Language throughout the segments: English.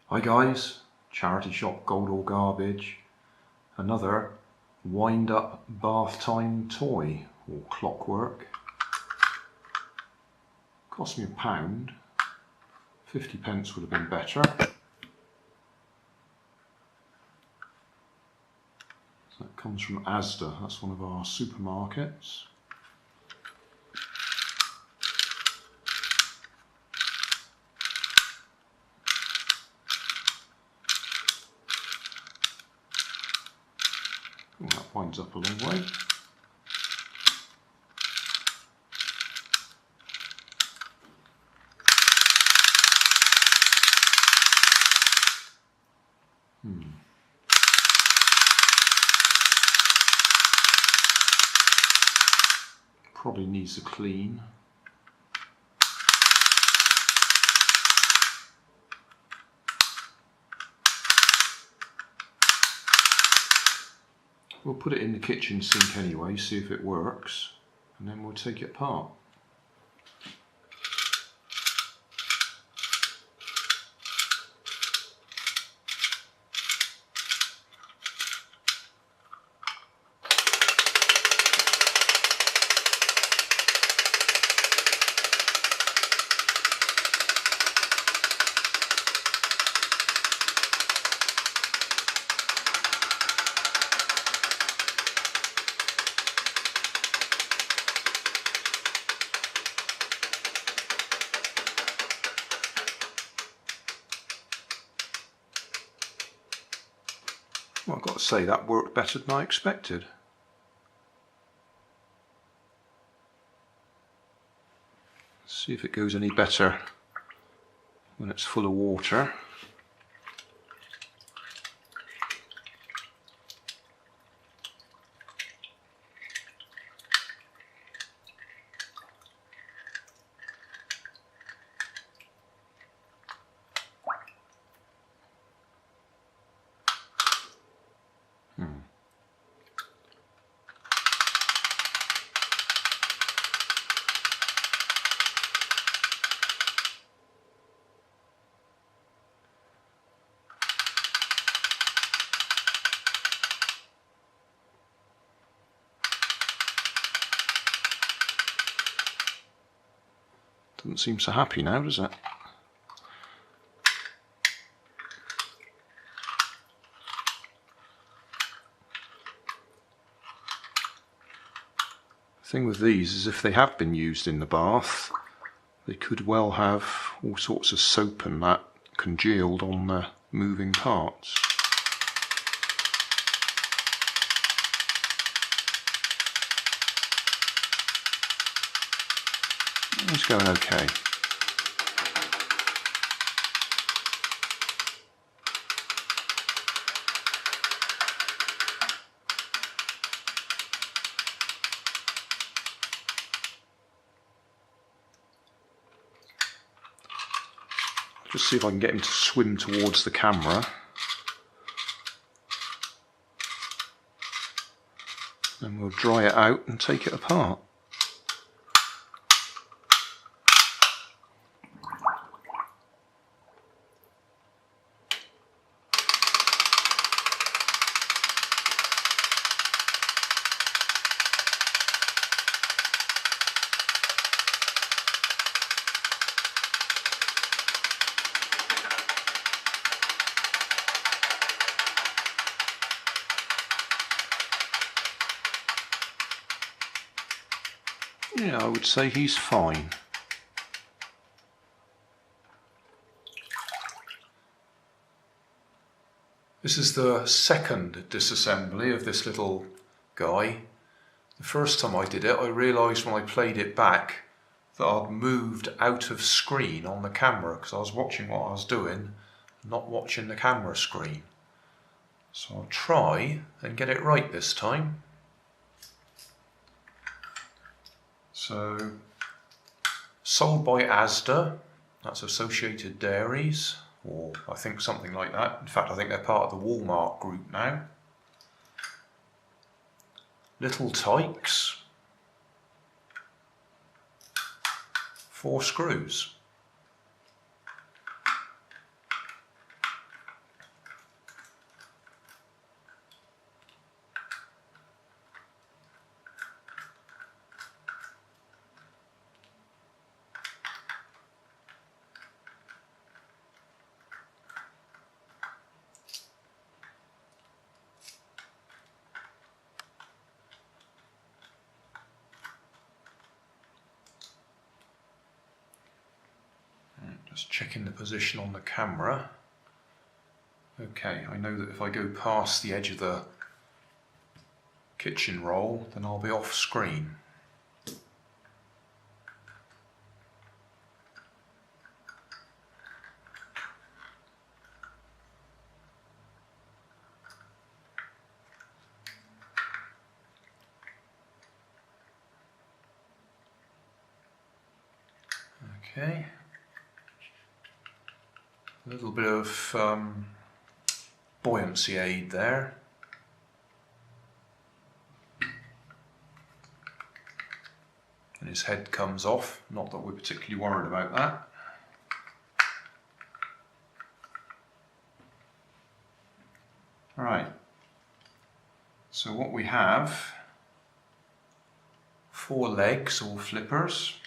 Hi guys, charity shop Gold or Garbage. Another wind up bath time toy or Clockwork. Cost me £1. 50p would have been better. So that comes from Asda, that's one of our supermarkets. Oh, that winds up a long way. Probably needs a clean. We'll put it in the kitchen sink anyway, see if it works, and then we'll take it apart. Well, I've got to say that worked better than I expected. Let's see if it goes any better when it's full of water. Doesn't seem so happy now, does it? The thing with these is if they have been used in the bath, they could well have all sorts of soap and that congealed on the moving parts. It's going okay. Just see if I can get him to swim towards the camera. And we'll dry it out and take it apart. Yeah, I would say he's fine. This is the second disassembly of this little guy. The first time I did it, I realised when I played it back that I'd moved out of screen on the camera because I was watching what I was doing, not watching the camera screen. So I'll try and get it right this time. So, sold by Asda, that's Associated Dairies, or I think something like that. In fact, I think they're part of the Walmart group now. Little Tykes, 4 screws. Just checking the position on the camera. Okay, I know that if I go past the edge of the kitchen roll, then I'll be off screen. Okay, a little bit of buoyancy aid there. And his head comes off, not that we're particularly worried about that. Right, so what we have, 4 legs or flippers.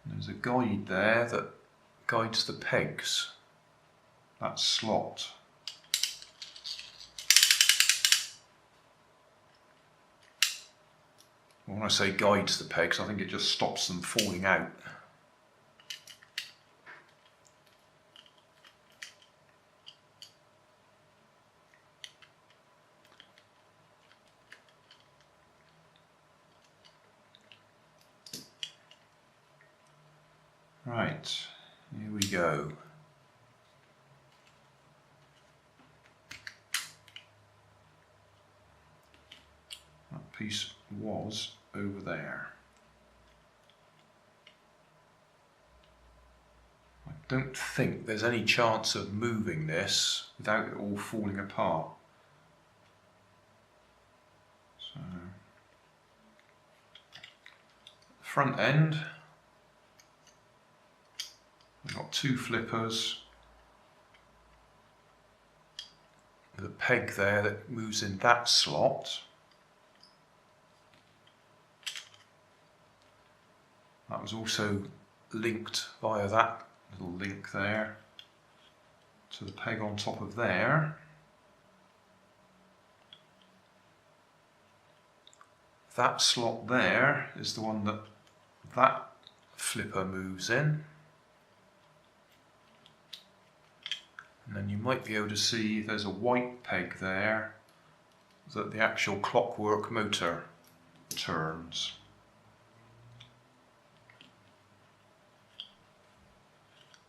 There's a guide there that guides the pegs, that slot. When I say guides the pegs, I think it just stops them falling out. Right, here we go. That piece was over there. I don't think there's any chance of moving this without it all falling apart. So, front end. We've got 2 flippers with a peg there that moves in that slot. That was also linked via that little link there to the peg on top of there. That slot there is the one that that flipper moves in. And then you might be able to see there's a white peg there that the actual clockwork motor turns.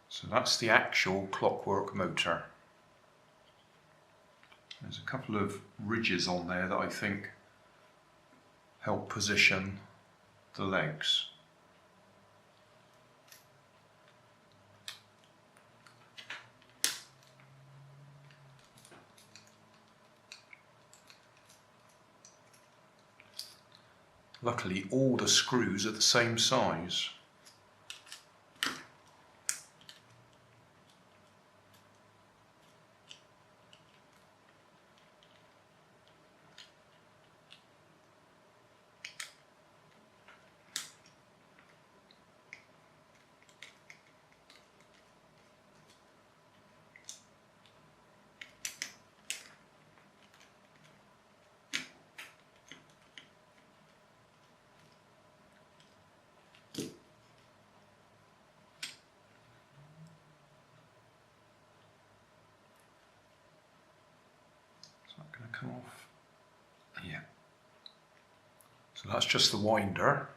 So that's the actual clockwork motor. There's a couple of ridges on there that I think help position the legs. Luckily, all the screws are the same size. Going to come off. Yeah. So that's just the winder.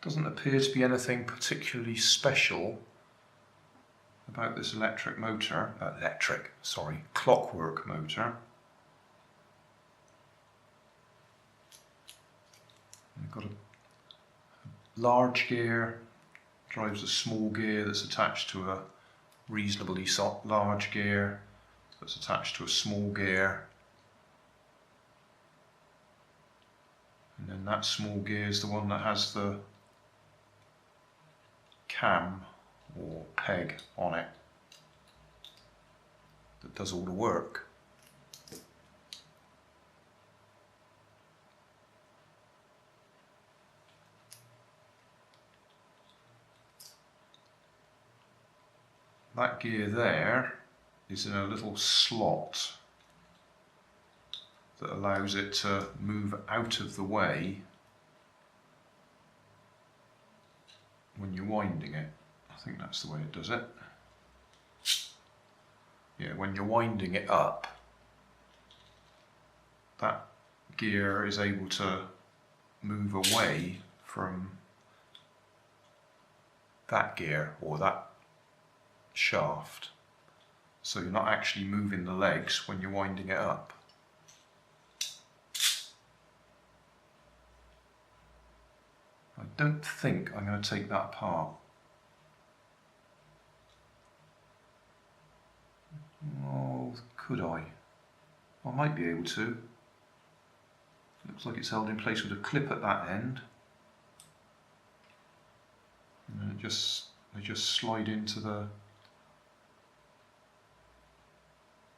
Doesn't appear to be anything particularly special about this clockwork motor. We've got a large gear, drives a small gear that's attached to a reasonably large gear that's attached to a small gear, and then that small gear is the one that has the cam or peg on it that does all the work. That gear there is in a little slot that allows it to move out of the way when you're winding it. I think that's the way it does it. Yeah, when you're winding it up, that gear is able to move away from that gear or that shaft. So you're not actually moving the legs when you're winding it up. I don't think I'm going to take that apart. Oh, could I? I might be able to. Looks like it's held in place with a clip at that end. And then they just slide into the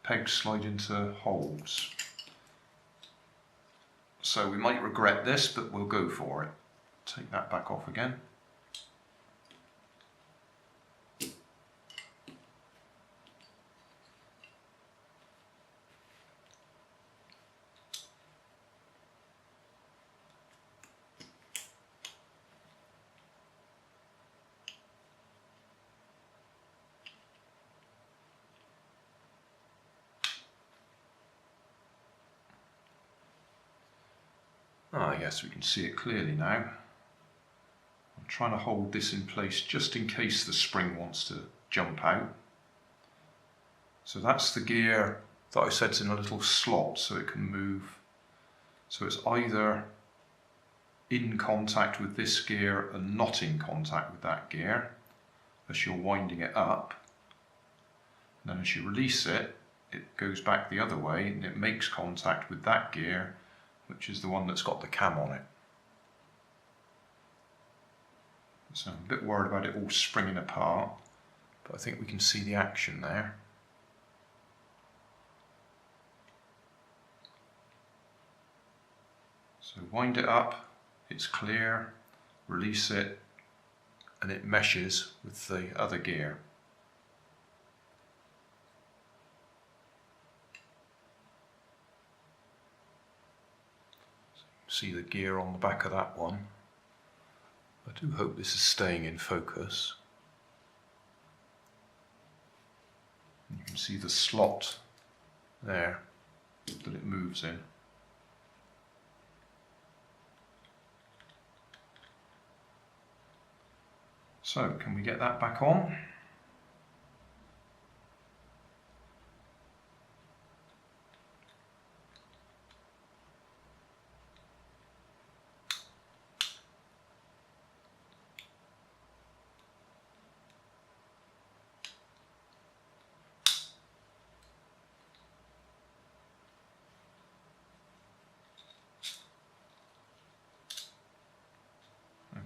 pegs, slide into holes. So we might regret this, but we'll go for it. Take that back off again. I guess we can see it clearly now. I'm trying to hold this in place just in case the spring wants to jump out. So that's the gear that I said's in a little slot so it can move. So it's either in contact with this gear and not in contact with that gear as you're winding it up. And then as you release it, it goes back the other way and it makes contact with that gear, which is the one that's got the cam on it. So I'm a bit worried about it all springing apart, but I think we can see the action there. So wind it up, it's clear, release it, and it meshes with the other gear. See the gear on the back of that one. I do hope this is staying in focus. You can see the slot there that it moves in. So, can we get that back on?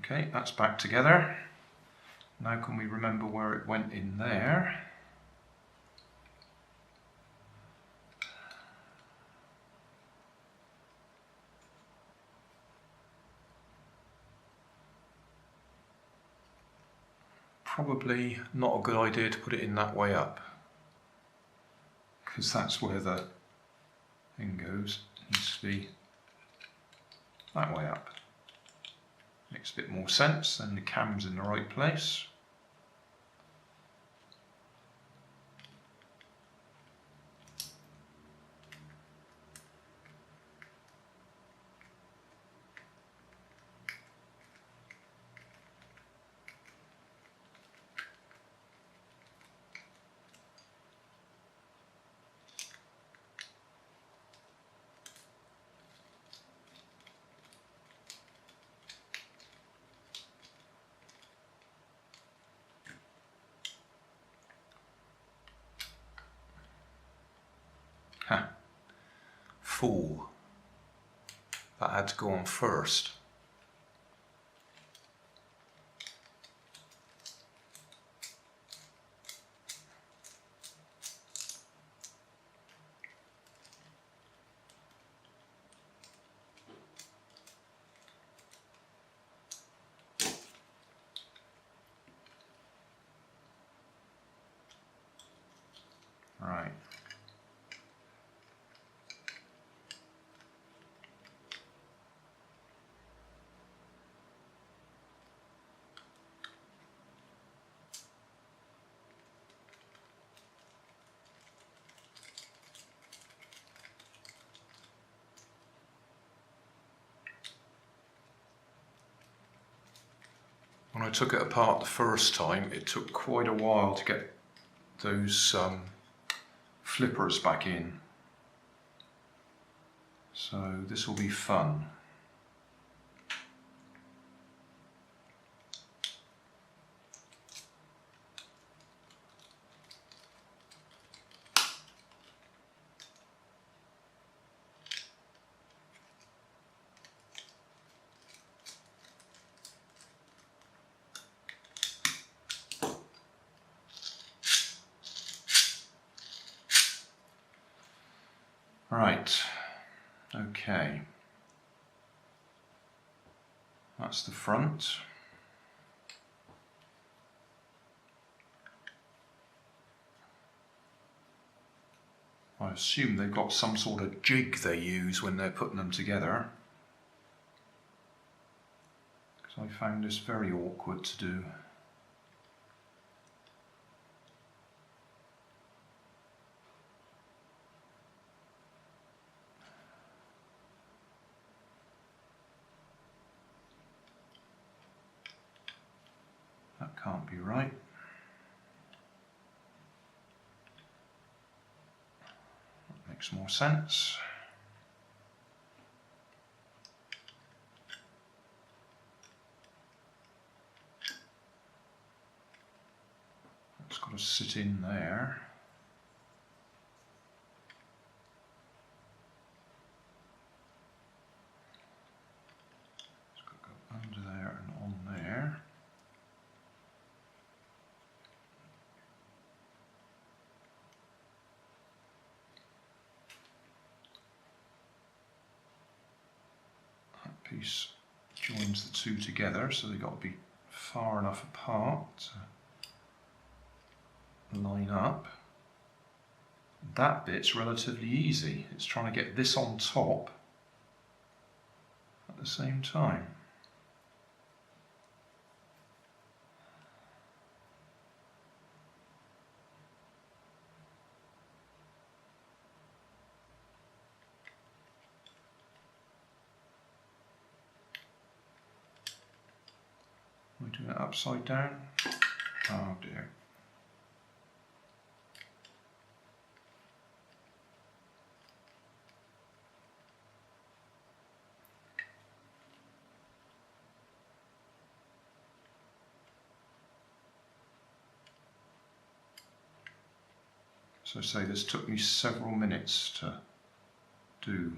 Okay, that's back together. Now can we remember where it went in there? Probably not a good idea to put it in that way up, because that's where the thing goes. It needs to be that way up. Makes a bit more sense, then the cam's in the right place. Ha! Fool. That had to go on first. Right. When I took it apart the first time, it took quite a while to get those flippers back in. So this will be fun. Right, okay, that's the front. I assume they've got some sort of jig they use when they're putting them together, because I found this very awkward to do. That can't be right. That makes more sense. It's got to sit in there. It's got to go under there and on there. Piece joins the two together, so they've got to be far enough apart to line up. That bit's relatively easy. It's trying to get this on top at the same time. We do it upside down. Oh dear. So say this took me several minutes to do.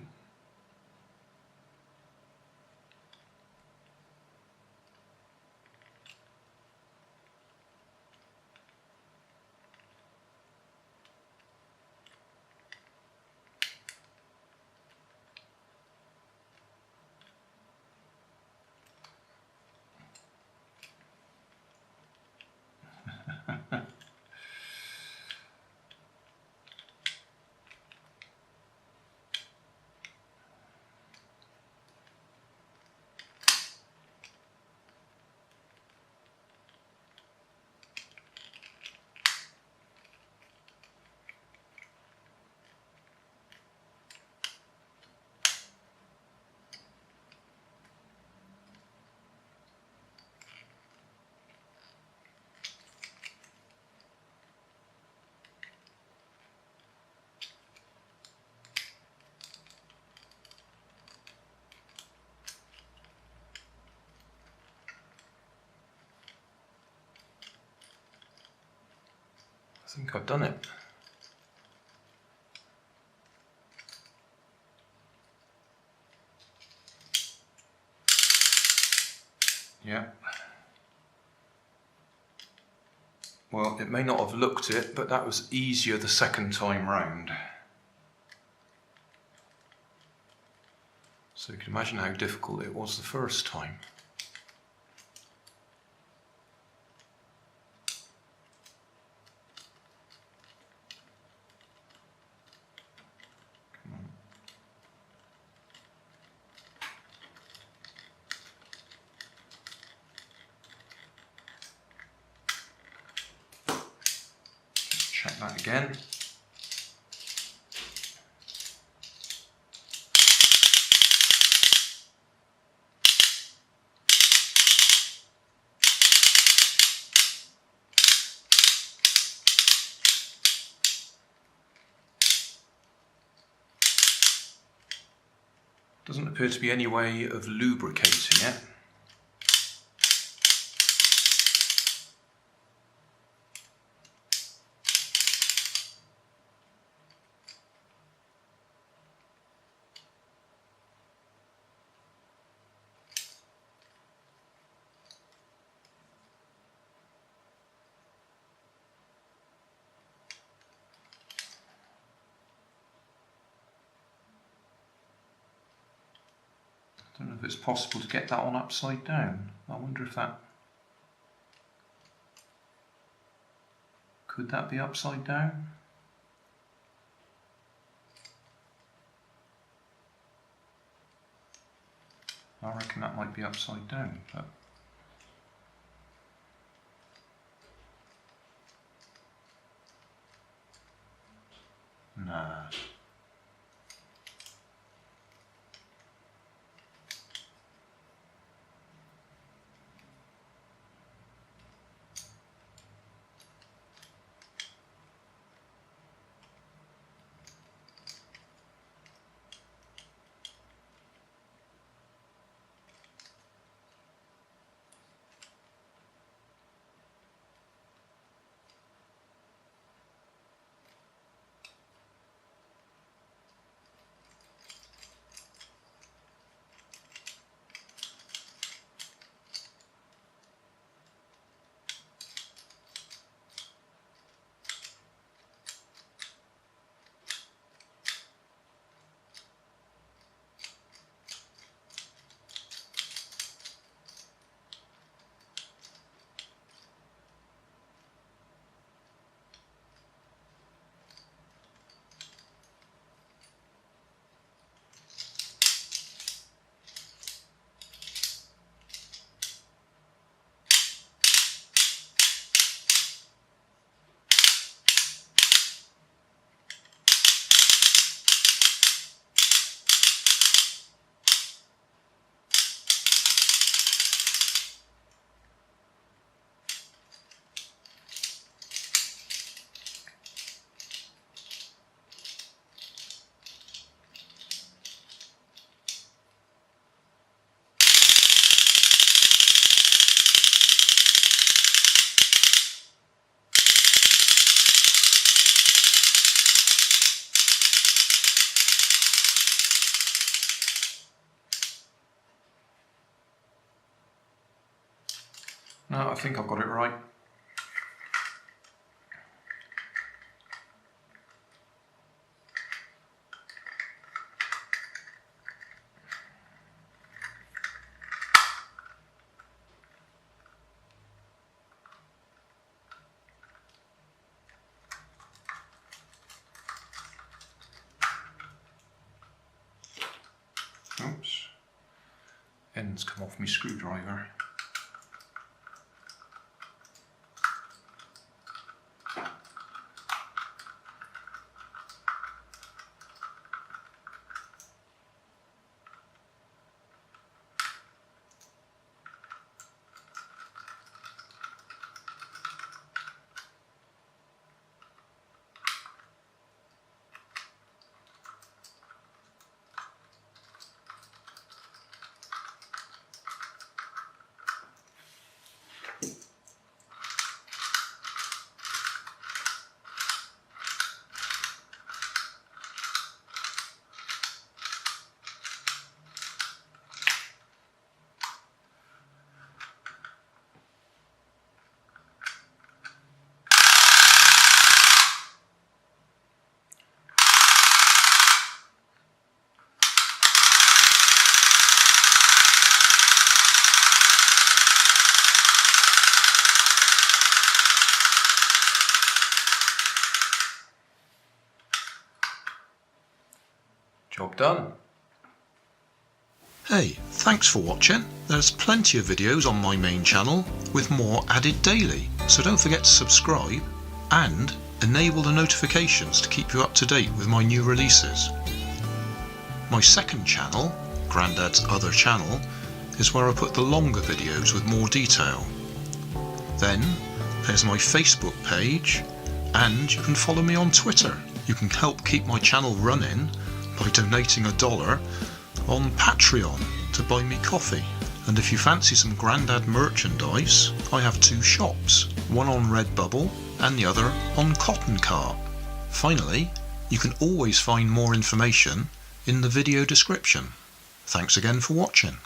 I think I've done it. Yeah. Well, it may not have looked it, but that was easier the second time round. So you can imagine how difficult it was the first time. Check that again. Doesn't appear to be any way of lubricating it. I don't know if it's possible to get that on upside down. I wonder if that... Could that be upside down? I reckon that might be upside down, but... Nah. No, I think I've got it right. Oops. End's come off my screwdriver. Job done. Hey, thanks for watching. There's plenty of videos on my main channel with more added daily, so don't forget to subscribe and enable the notifications to keep you up to date with my new releases. My second channel, Grandad's Other Channel, is where I put the longer videos with more detail. Then there's my Facebook page, and you can follow me on Twitter. You can help keep my channel running by donating $1 on Patreon to buy me coffee. And if you fancy some Grandad merchandise, I have 2 shops, one on Redbubble and the other on Cotton Cart. Finally, you can always find more information in the video description. Thanks again for watching.